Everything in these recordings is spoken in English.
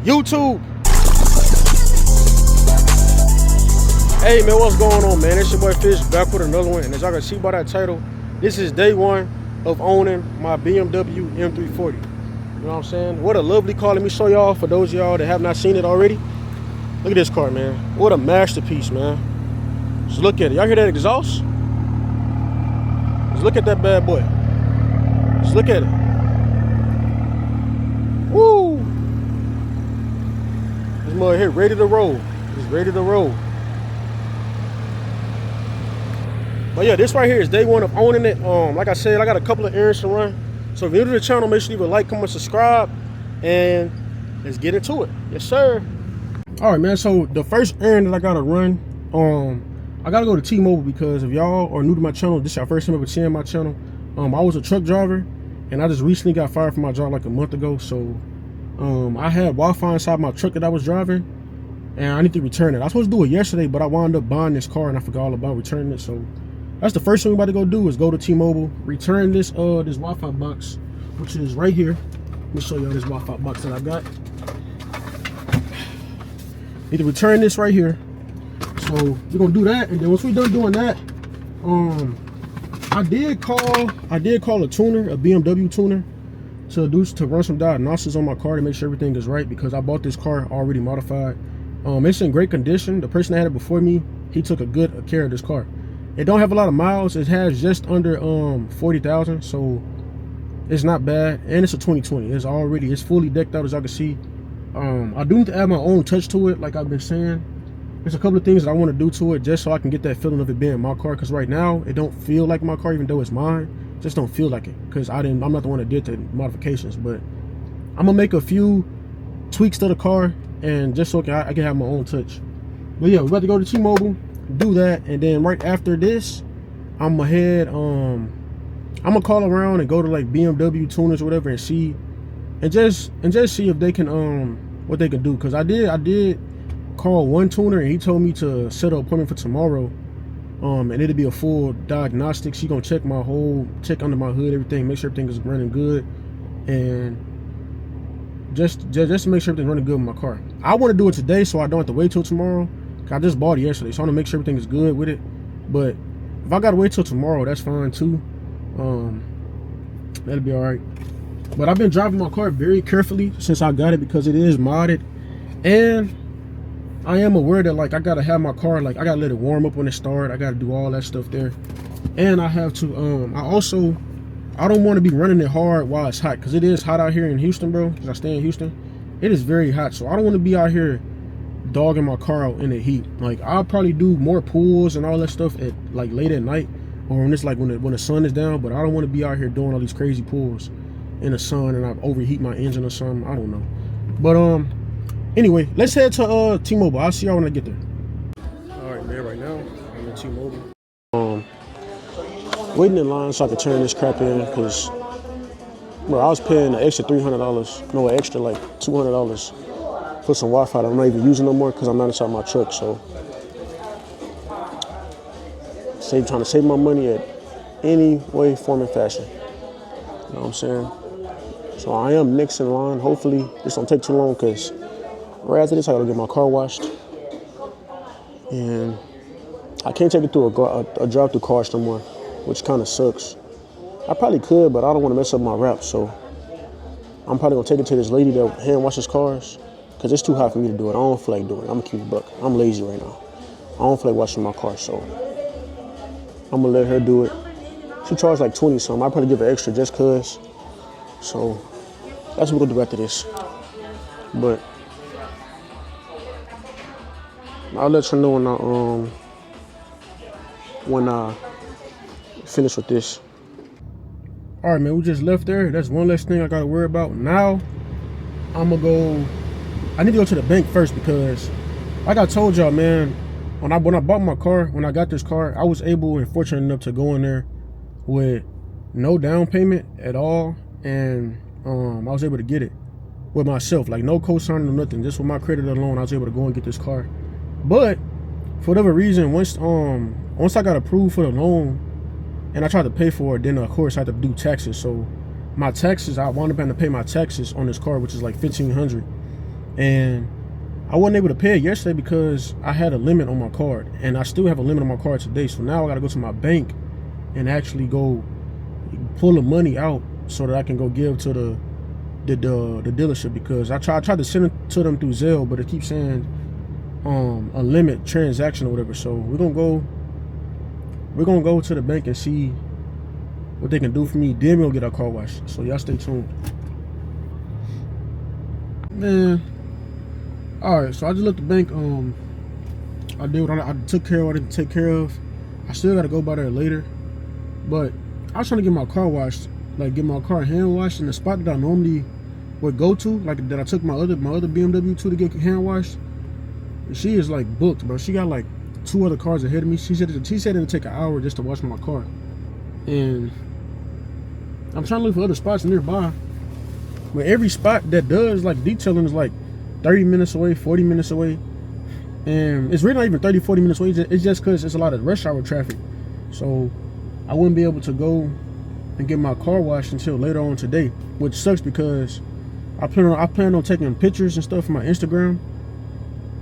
YouTube. Hey man, what's going on, man? It's your boy Fish back with another one, and as y'all can see by that title, this is day one of owning my BMW M340. You know what I'm saying? What a lovely car. Let me show y'all, for those of y'all that have not seen it already. Look at this car, man. What a masterpiece, man. Just look at it. Y'all hear that exhaust? Just look at that bad boy. Just look at it. Woo! This mother here ready to roll. It's ready to roll. But yeah, this right here is day one of owning it. Like I said, I got a couple of errands to run. So if you're new to the channel, make sure you leave a like, comment, subscribe, and let's get into it. Yes, sir. All right, man. So the first errand that I gotta run, I gotta go to T-Mobile, because if y'all are new to my channel, this is your first time ever seeing my channel. I was a truck driver, and I just recently got fired from my job like a month ago. So I had Wi-Fi inside my truck that I was driving, and I need to return it. I was supposed to do it yesterday, but I wound up buying this car and I forgot all about returning it. So that's the first thing we're about to go do, is go to T-Mobile, return this this Wi-Fi box, which is right here. Let me show y'all this Wi-Fi box that I got. Need to return this right here. So we're gonna do that, and then once we're done doing that, I did call a tuner, a BMW tuner, to run some diagnostics on my car to make sure everything is right, because I bought this car already modified. It's in great condition. The person that had it before me, he took a good care of this car. It don't have a lot of miles. It has just under 40,000, so it's not bad, and it's a 2020. It's fully decked out, as y'all can see. I do need to add my own touch to it, like I've been saying. There's a couple of things that I want to do to it, just so I can get that feeling of it being my car, because right now it don't feel like my car, even though it's mine. It just don't feel like it, because I'm not the one that did the modifications. But I'm gonna make a few tweaks to the car, and just so I can have my own touch. But yeah, we're about to go to T-Mobile, do that, and then right after this, I'm gonna head I'm gonna call around and go to like BMW tuners or whatever, and see, and just see if they can what they can do, because I did call one tuner, and he told me to set an appointment for tomorrow, and it'll be a full diagnostic. She's gonna check under my hood, everything, make sure everything is running good, and just to make sure everything's running good with my car. I want to do it today so I don't have to wait till tomorrow. I just bought it yesterday, so I want to make sure everything is good with it. But if I gotta wait till tomorrow, that's fine too. That'll be all right. But I've been driving my car very carefully since I got it, because it is modded, and I am aware that like I gotta have my car, like I gotta let it warm up when it starts. I gotta do all that stuff there, and I have to I don't want to be running it hard while it's hot, because it is hot out here in Houston, bro, because I stay in Houston. It is very hot, so I don't want to be out here dogging my car out in the heat. Like I'll probably do more pulls and all that stuff at like late at night, or when it's like when the sun is down. But I don't want to be out here doing all these crazy pulls in the sun and I overheat my engine or something. I don't know. But anyway, let's head to T-Mobile. I'll see y'all when I get there. All right, man. Right now I'm in T-Mobile. Waiting in line so I can turn this crap in, because bro, I was paying an extra $300, no, an extra like $200 for some Wi-Fi that I'm not even using no more, because I'm not inside my truck. So trying to save my money at any way, form, and fashion. You know what I'm saying? So I am next in line. Hopefully this don't take too long, because right after this I gotta get my car washed, and I can't take it through a drive-through car no more, which kind of sucks. I probably could, but I don't want to mess up my wrap, so I'm probably gonna take it to this lady that hand washes cars, because it's too hot for me to do it. I don't feel like doing it. I'm gonna keep it buck. I'm lazy right now. I don't feel like washing my car, so I'm gonna let her do it. She charged like 20 something. I'll probably give her extra just cause. So that's what we'll do after this. But I'll let you know when I finish with this. All right, man, we just left there. That's one less thing I gotta worry about. Now I need to go to the bank first, because like I told y'all, man, when I bought my car, when I got this car, I was able and fortunate enough to go in there with no down payment at all, and I was able to get it with myself, like no co-signing or nothing, just with my credit alone. I was able to go and get this car. But for whatever reason, once I got approved for the loan and I tried to pay for it, then of course I had to do taxes. So my taxes, I wound up having to pay my taxes on this car, which is like $1,500. and I wasn't able to pay it yesterday because I had a limit on my card, and I still have a limit on my card today. So now I gotta go to my bank and actually go pull the money out so that I can go give to the dealership, because I tried to send it to them through Zelle, but it keeps saying a limit transaction or whatever. So we're gonna go to the bank and see what they can do for me. Then we'll get our car washed. So y'all stay tuned. Man, all right, so I just left the bank. I did what I took care of what I didn't take care of. I still gotta go by there later, but I was trying to get my car washed, like get my car hand washed in the spot that I normally would go to, like that I took my other BMW to get hand washed. And she is like booked, bro. She got like 2 other cars ahead of me. She said it'd take an hour just to wash my car, and I'm trying to look for other spots nearby. But every spot that does like detailing is like 30 minutes away, 40 minutes away. And it's really not even 30, 40 minutes away. It's just because it's a lot of rush hour traffic. So I wouldn't be able to go and get my car washed until later on today, which sucks because I plan on taking pictures and stuff for my Instagram.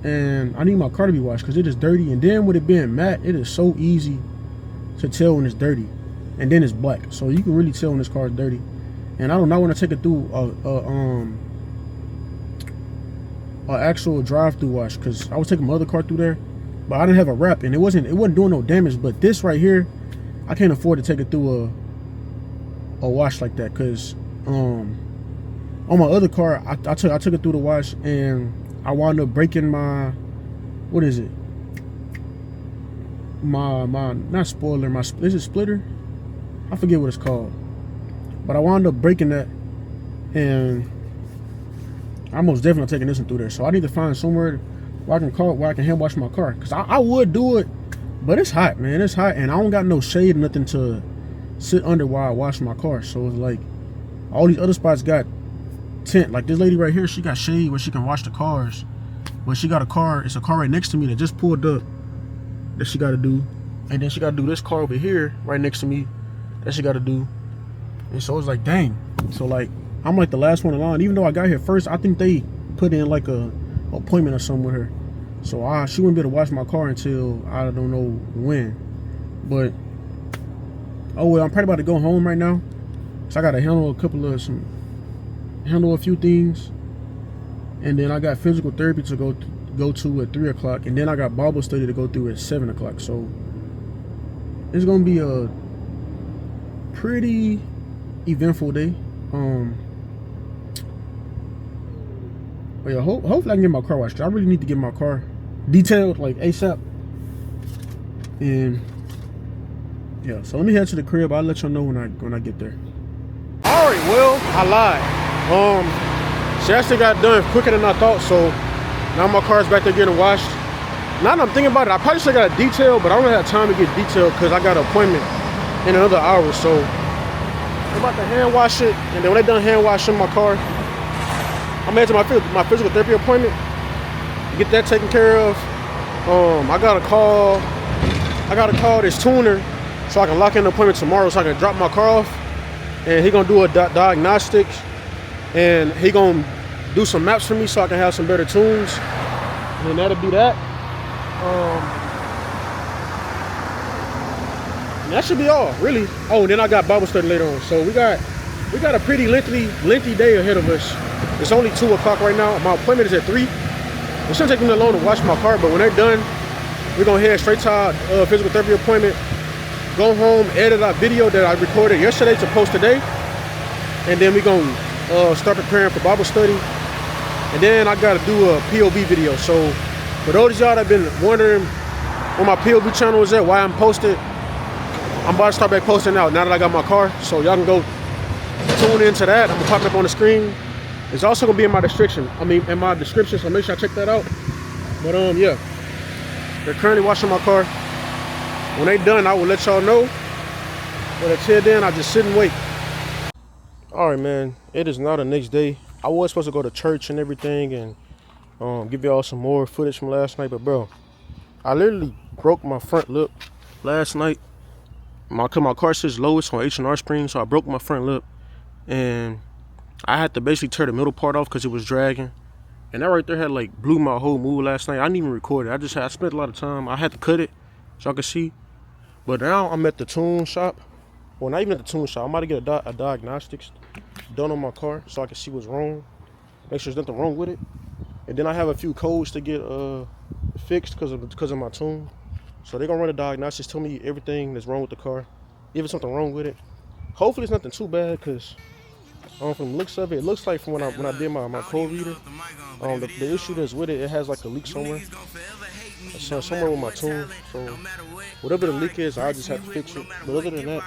And I need my car to be washed because it is dirty. And then with it being matte, it is so easy to tell when it's dirty. And then it's black. So you can really tell when this car is dirty. And I do not want to take it through a actual drive-through wash, because I was taking my other car through there, but I didn't have a wrap, and it wasn't doing no damage. But this right here, I can't afford to take it through a wash like that, because on my other car, I took it through the wash, and I wound up breaking my, what is it? My not spoiler, is it splitter? I forget what it's called. But I wound up breaking that, and I'm most definitely taking this one through there. So I need to find somewhere where I can hand wash my car. Because I would do it, but it's hot, man. It's hot, and I don't got no shade or nothing to sit under while I wash my car. So it's like all these other spots got tent. Like this lady right here, she got shade where she can wash the cars. But she got it's a car right next to me that just pulled up that she got to do. And then she got to do this car over here right next to me that she got to do. And so it's like, dang. So like, I'm like the last one in line. Even though I got here first, I think they put in like a appointment or something with her. So she wouldn't be able to wash my car until I don't know when. But oh well, I'm probably about to go home right now. So I gotta handle a few things. And then I got physical therapy to go to at 3 o'clock. And then I got Bible study to go through at 7 o'clock. So it's gonna be a pretty eventful day. But yeah, hopefully I can get my car washed, because I really need to get my car detailed like ASAP. And yeah, so let me head to the crib. I'll let y'all know when I get there. All right, well, I lied. See, I still got done quicker than I thought. So now my car's back there getting washed. Now that I'm thinking about it, I probably still got a detail, but I don't have time to get detailed because I got an appointment in another hour. So I'm about to hand wash it, and then when they're done hand washing my car, I'm headed to my physical therapy appointment, get that taken care of. I gotta call this tuner so I can lock in the appointment tomorrow, so I can drop my car off, and he gonna do a diagnostic, and he gonna do some maps for me so I can have some better tunes, and that'll be that. And that should be all, really. Oh, and then I got Bible study later on. So we got a pretty lengthy day ahead of us. It's only 2 o'clock right now. My appointment is at 3. It shouldn't take me that long to wash my car, but when they're done, we're gonna head straight to our physical therapy appointment, go home, edit our video that I recorded yesterday to post today, and then we're gonna start preparing for Bible study. And then I gotta do a POV video. So for those of y'all that have been wondering where my POV channel is at, why I'm posted, I'm about to start back posting now that I got my car. So y'all can go tune into that. I'm gonna pop it up on the screen. It's also gonna be in my description. In my description, so make sure I check that out. But yeah, they're currently washing my car. When they done, I will let y'all know. But until then, I just sit and wait. All right, man. It is now the next day. I was supposed to go to church and everything, and give y'all some more footage from last night. But bro, I literally broke my front lip last night. My car sits lowest on H&R Spring, so I broke my front lip, and I had to basically tear the middle part off because it was dragging. And that right there had like blew my whole mood last night. I didn't even record it. I spent a lot of time. I had to cut it so I could see. But now I'm at the tune shop. Well, not even at the tune shop. I'm about to get a diagnostics done on my car so I can see what's wrong. Make sure there's nothing wrong with it. And then I have a few codes to get fixed because of my tune. So they're gonna run a diagnostics, tell me everything that's wrong with the car. If there's something wrong with it. Hopefully it's nothing too bad, because from the looks of it, it looks like from when I did my code reader, the issue that's with it, it has like a leak somewhere. So somewhere with my tune. So whatever the leak is, I just have to fix it. But other than that,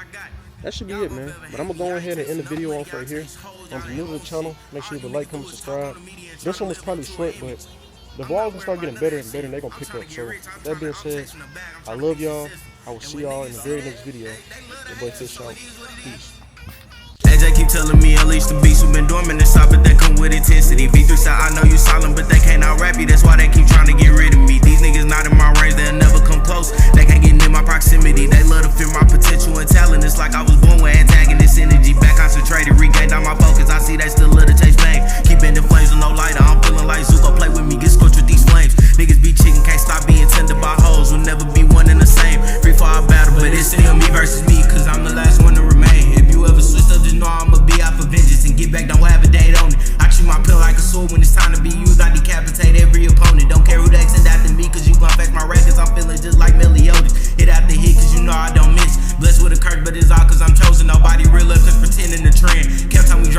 that should be it, man. But I'm gonna go ahead and end the video off right here. If you're new to the channel, make sure you leave a like, comment, subscribe. This one was probably short, but the vlogs will start getting better and better, and they're gonna pick up. So that being said, I love y'all. I will see y'all in the very next video. Your boy Fish out. Peace. AJ keep telling me unleash the beast. We've been dormant inside, but they come with intensity. V3 said I know you silent, but they can't out rap you. That's why they keep trying to get rid of me. These niggas not in my range, they'll never come close. They can't get near my proximity. They love to fear my potential and talent. It's like I was born with antagonist energy. Back concentrated, regained all my focus. I see they still love to chase fame. Keeping the flames with no lighter. I'm feeling like Zuko, play with me, get scorched with these flames. Niggas be chicken, can't stop being tended by hoes. Will never be one and the same. Free for our battle, but it's still me versus me, cause I'm the last one to remain. If you ever switch up, just know I'ma be out for vengeance and get back, don't have a date on it. I treat my pill like a sword. When it's time to be used, I decapitate every opponent. Don't care who they send after me, cause you gon' face my records. I'm feeling just like Meliodas. Hit after hit, cause you know I don't miss. Blessed with a curse, but it's all cause I'm chosen. Nobody real up, cause pretending the trend. Kept time we